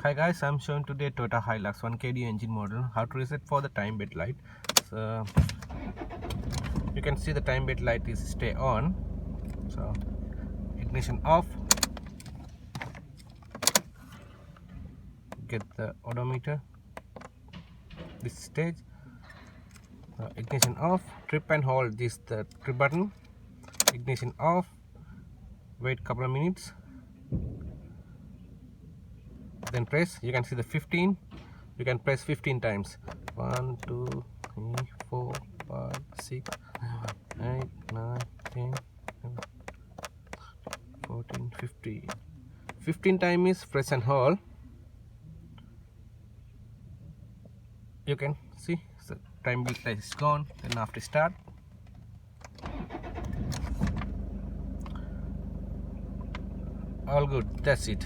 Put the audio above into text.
Hi guys, I'm showing today Toyota Hilux 1KD engine model, how to reset for the time belt light. So you can see the time belt light is stay on. So ignition off, get the odometer, this stage, ignition off, trip and hold this the trip button, ignition off, wait couple of minutes, then press. You can see the 15. You can press 15 times. 1 2 3 4 5 6 7 8 9 10 14 15. 15 time is press and hold. You can see the time belt light is gone. Then after start, all good. That's it.